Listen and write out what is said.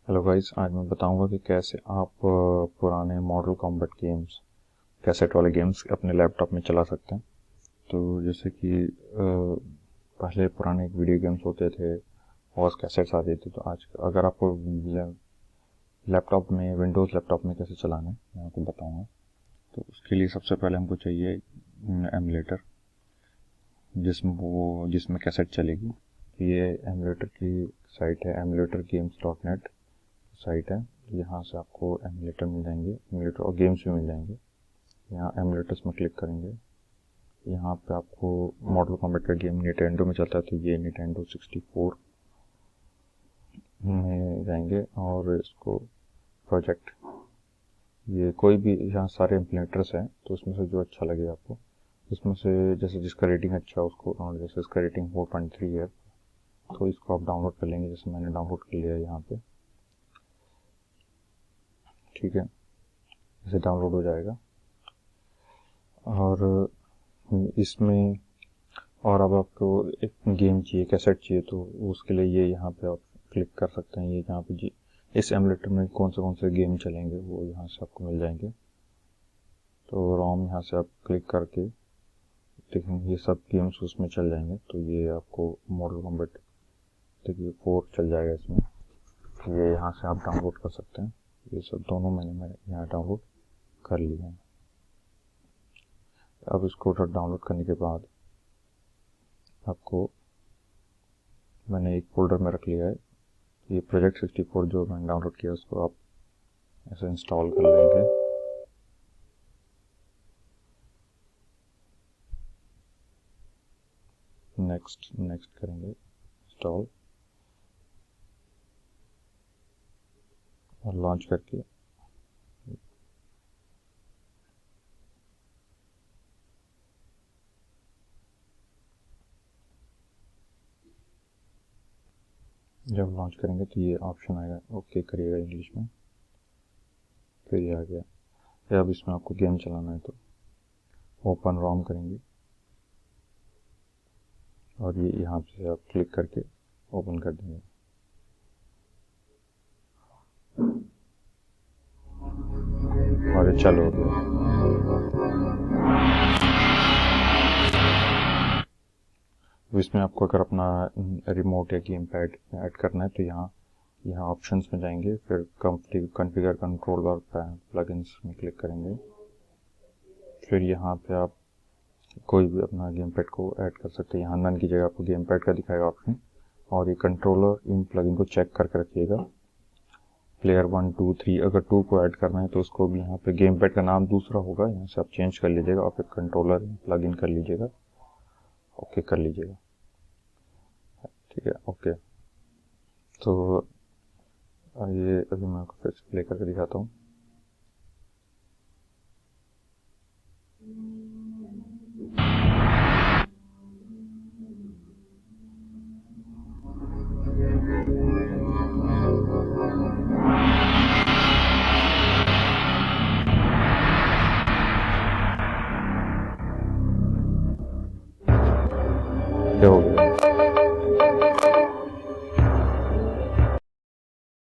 Hello guys, आज मैं बताऊंगा कि कैसे आप पुराने मॉडल कॉम्बैट गेम्स, कैसेट वाले गेम्स अपने लैपटॉप में चला सकते हैं। तो जैसे कि पहले पुराने वीडियो गेम्स होते थे और कैसेट्स आते थे, तो आज अगर आपको लैपटॉप में, विंडोज़ लैपटॉप में कैसे चलाना है मैं आपको बताऊंगा। तो उसके लिए सबसे पहले हमको चाहिए एमुलेटर जिसमें कैसेट चलेगी। ये एमुलेटर की साइट है, emulatorgames.net साइट है। यहाँ से आपको एमुलेटर मिल जाएंगे, एमुलेटर और गेम्स भी मिल जाएंगे। यहाँ एमुलेटर्स में क्लिक करेंगे। यहाँ पे आपको मॉडल कॉम्बैट का गेम निंटेंडो में चलता है, तो ये निंटेंडो 64 में जाएंगे और इसको प्रोजेक्ट, ये कोई भी, यहाँ सारे एमुलेटर्स हैं, तो उसमें से जो अच्छा लगे आपको, इसमें से जैसे जिसका रेटिंग अच्छा है उसको, और जैसे इसका रेटिंग 4.3 है तो इसको आप डाउनलोड कर लेंगे। जैसे मैंने डाउनलोड कर लिया है यहाँ पे, ठीक है, इसे डाउनलोड हो जाएगा। और इसमें और अब आपको एक गेम चाहिए, कैसेट चाहिए, तो उसके लिए ये यहाँ पे आप क्लिक कर सकते हैं। ये यहाँ पे जी इस एमुलेटर में कौन से गेम चलेंगे वो यहाँ से आपको मिल जाएंगे। तो रोम यहाँ से आप क्लिक करके देखेंगे ये सब गेम्स उसमें चल जाएंगे। तो ये आपको मॉडल कॉम्बैट, देखिए 4 चल जाएगा इसमें। ये यहाँ से आप डाउनलोड कर सकते हैं। ये सब दोनों मैंने यहाँ डाउनलोड कर लिए हैं। अब इसको डाउनलोड करने के बाद आपको, मैंने एक फोल्डर में रख लिया है, ये प्रोजेक्ट 64 जो मैंने डाउनलोड किया उसको आप ऐसे इंस्टॉल कर लेंगे। नेक्स्ट करेंगे, इंस्टॉल और लॉन्च करके जब लॉन्च करेंगे तो ये ऑप्शन आएगा, ओके करिएगा इंग्लिश में, फिर ये आ गया। या अब इसमें आपको गेम चलाना है तो ओपन रोम करेंगे और ये यहाँ से आप क्लिक करके ओपन कर देंगे। और ये चालू हो गया। इसमें आपको अगर अपना रिमोट या गेम पैड ऐड करना है तो यहाँ ऑप्शंस में जाएंगे, फिर कॉन्फ़िगर कंट्रोल और प्लगइन्स में क्लिक करेंगे। फिर यहाँ पे आप कोई भी अपना गेम पैड को ऐड कर सकते हैं। यहाँ नन की जगह आपको गेम पैड का दिखाएगा ऑप्शन, और ये कंट्रोलर इन प्लगइन को चेक करके रखिएगा। प्लेयर 1 2 3, अगर 2 को ऐड करना है तो उसको भी यहाँ पे गेम पैड का नाम दूसरा होगा, यहाँ से आप चेंज कर लीजिएगा और फिर कंट्रोलर प्लगइन कर लीजिएगा, ओके कर लीजिएगा, ठीक है, ओके। तो ये अभी मैं आपको फिर प्ले करके दिखाता हूँ।